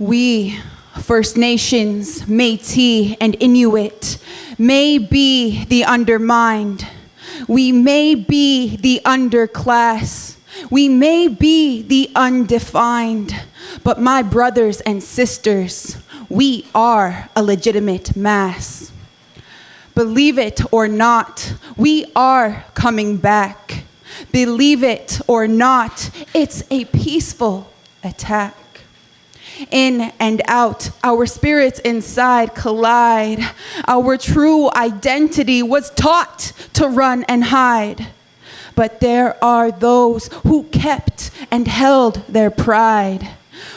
We, First Nations, Métis, and Inuit, may be the undermined. We may be the underclass. We may be the undefined. But my brothers and sisters, we are a legitimate mass. Believe it or not, we are coming back. Believe it or not, it's a peaceful attack. In and out, our spirits inside collide. Our true identity was taught to run and hide. But there are those who kept and held their pride.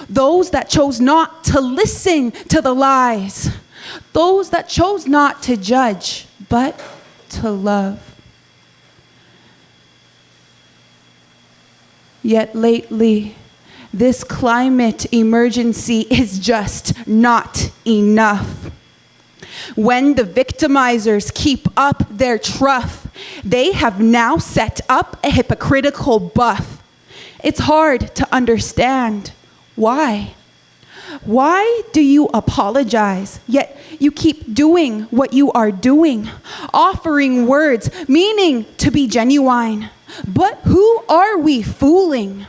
Those that chose not to listen to the lies. Those that chose not to judge, but to love. Yet lately, this climate emergency is just not enough. When the victimizers keep up their trough, they have now set up a hypocritical buff. It's hard to understand why. Why do you apologize, yet you keep doing what you are doing, offering words meaning to be genuine? But who are we fooling?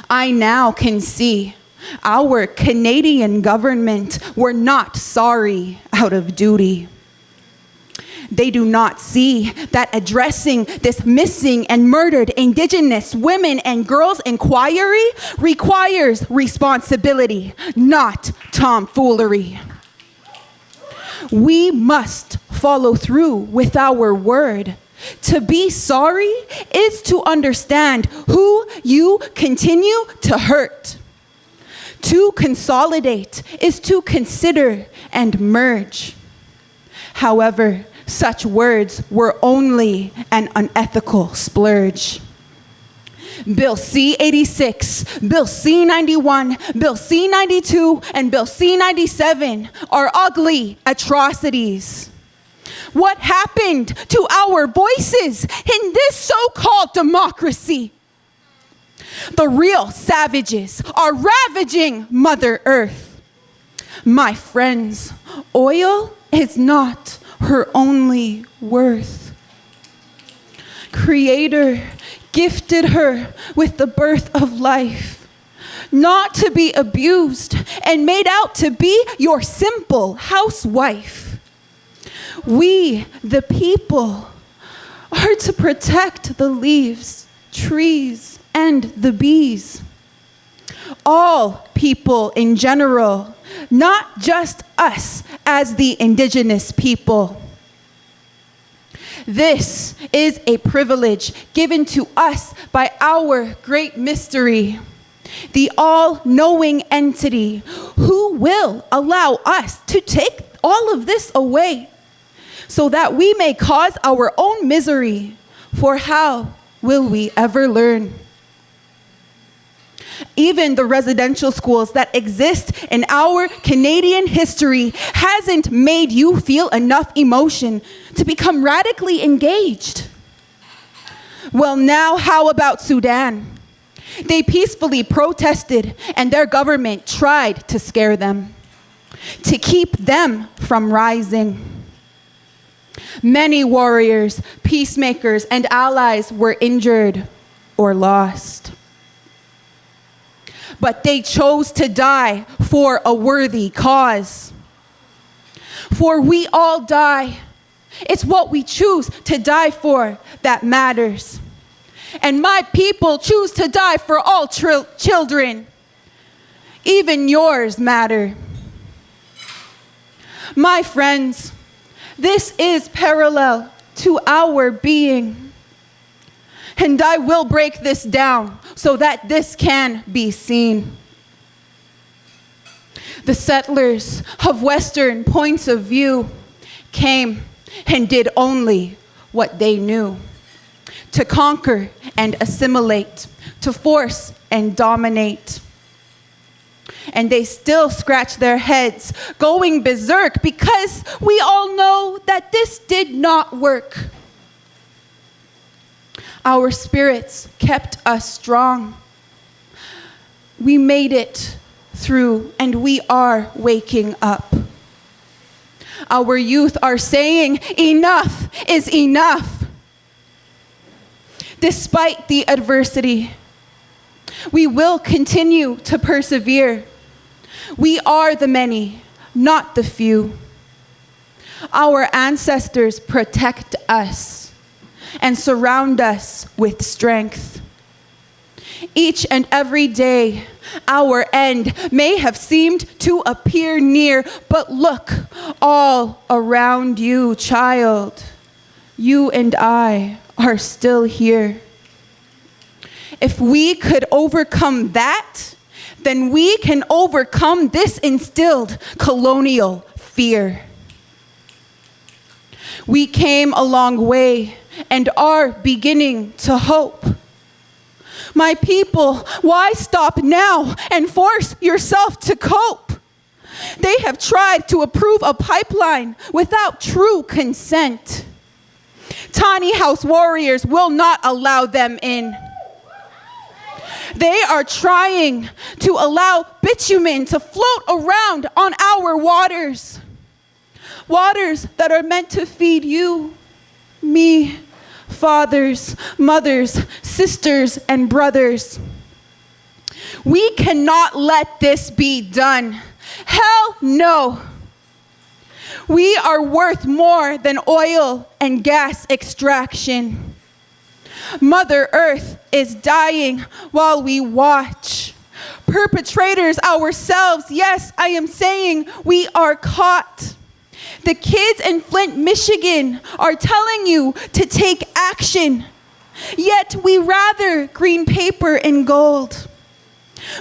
I now can see our Canadian government were not sorry out of duty. They do not see that addressing this missing and murdered Indigenous women and girls inquiry requires responsibility, not tomfoolery. We must follow through with our word. To be sorry is to understand who you continue to hurt. To consolidate is to consider and merge. However, such words were only an unethical splurge. Bill C-86, Bill C-91, Bill C-92, and Bill C-97 are ugly atrocities. What happened to our voices in this so-called democracy? The real savages are ravaging Mother Earth. My friends, oil is not her only worth. Creator gifted her with the birth of life, not to be abused and made out to be your simple housewife. We, the people, are to protect the leaves, trees, and the bees. All people in general, not just us as the Indigenous people. This is a privilege given to us by our great mystery, the all-knowing entity who will allow us to take all of this away so that we may cause our own misery. For how will we ever learn? Even the residential schools that exist in our Canadian history hasn't made you feel enough emotion to become radically engaged. Well, now how about Sudan? They peacefully protested and their government tried to scare them, to keep them from rising. Many warriors, peacemakers, and allies were injured or lost. But they chose to die for a worthy cause. For we all die. It's what we choose to die for that matters. And my people choose to die for all children. Even yours matter. My friends, this is parallel to our being. And I will break this down so that this can be seen. The settlers of Western points of view came and did only what they knew: to conquer and assimilate, to force and dominate. And they still scratch their heads, going berserk, because we all know that this did not work. Our spirits kept us strong. We made it through, and we are waking up. Our youth are saying enough is enough. Despite the adversity, we will continue to persevere. We are the many, not the few. Our ancestors protect us and surround us with strength. Each and every day, our end may have seemed to appear near, but look all around you, child. You and I are still here. If we could overcome that, then we can overcome this instilled colonial fear. We came a long way and are beginning to hope. My people, why stop now and force yourself to cope? They have tried to approve a pipeline without true consent. Tiny house warriors will not allow them in. They are trying to allow bitumen to float around on our waters. Waters that are meant to feed you, me, fathers, mothers, sisters, and brothers. We cannot let this be done. Hell no. We are worth more than oil and gas extraction. Mother Earth is dying while we watch. Perpetrators ourselves, yes, I am saying we are caught. The kids in Flint, Michigan are telling you to take action. Yet we rather green paper and gold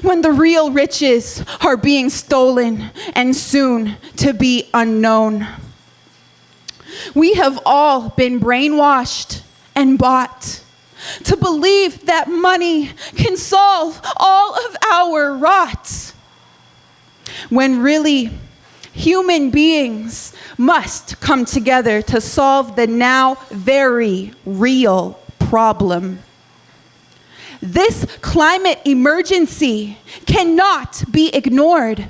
when the real riches are being stolen and soon to be unknown. We have all been brainwashed and bought to believe that money can solve all of our rot, when really human beings must come together to solve the now very real problem. This climate emergency cannot be ignored.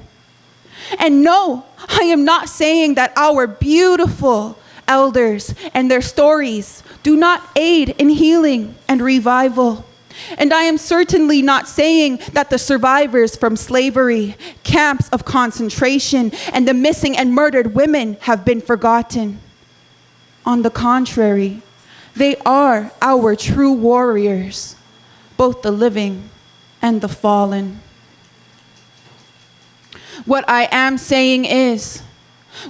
And no, I am not saying that our beautiful elders and their stories do not aid in healing and revival. And I am certainly not saying that the survivors from slavery, camps of concentration, and the missing and murdered women have been forgotten. On the contrary, they are our true warriors, both the living and the fallen. What I am saying is,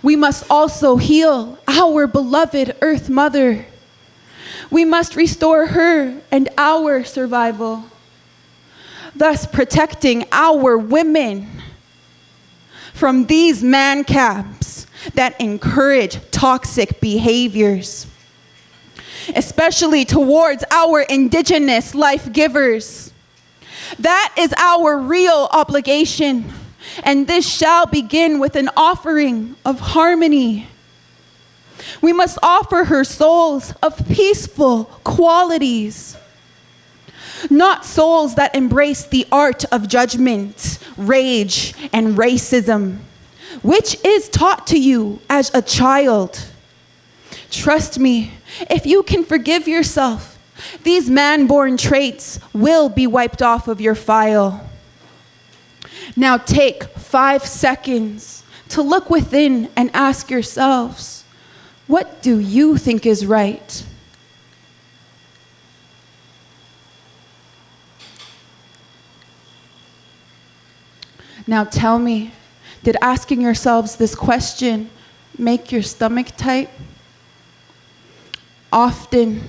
we must also heal our beloved Earth Mother. We must restore her and our survival, thus protecting our women from these man camps that encourage toxic behaviors, especially towards our indigenous life givers. That is our real obligation, and this shall begin with an offering of harmony. We must offer her souls of peaceful qualities, not souls that embrace the art of judgment, rage, and racism, which is taught to you as a child. Trust me, if you can forgive yourself, these man-born traits will be wiped off of your file. Now take 5 seconds to look within and ask yourselves, what do you think is right? Now tell me, did asking yourselves this question make your stomach tight? Often,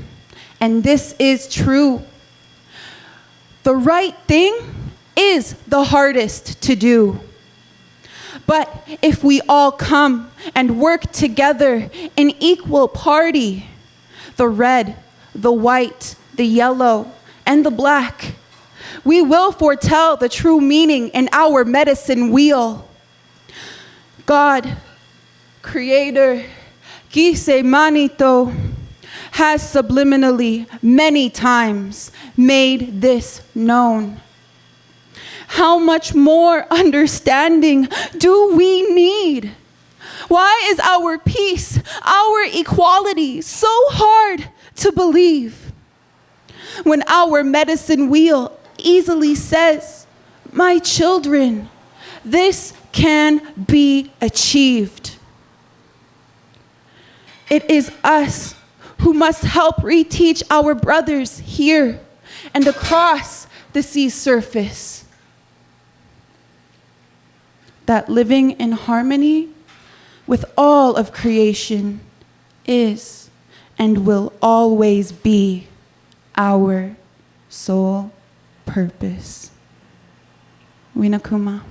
and this is true, the right thing is the hardest to do. But if we all come and work together in equal party, the red, the white, the yellow, and the black, we will foretell the true meaning in our medicine wheel. God, Creator, Quise Manito, has subliminally many times made this known. How much more understanding do we need? Why is our peace, our equality so hard to believe? When our medicine wheel easily says, my children, this can be achieved. It is us who must help reteach our brothers here and across the sea's surface that living in harmony with all of creation is and will always be our sole purpose. Winakuma.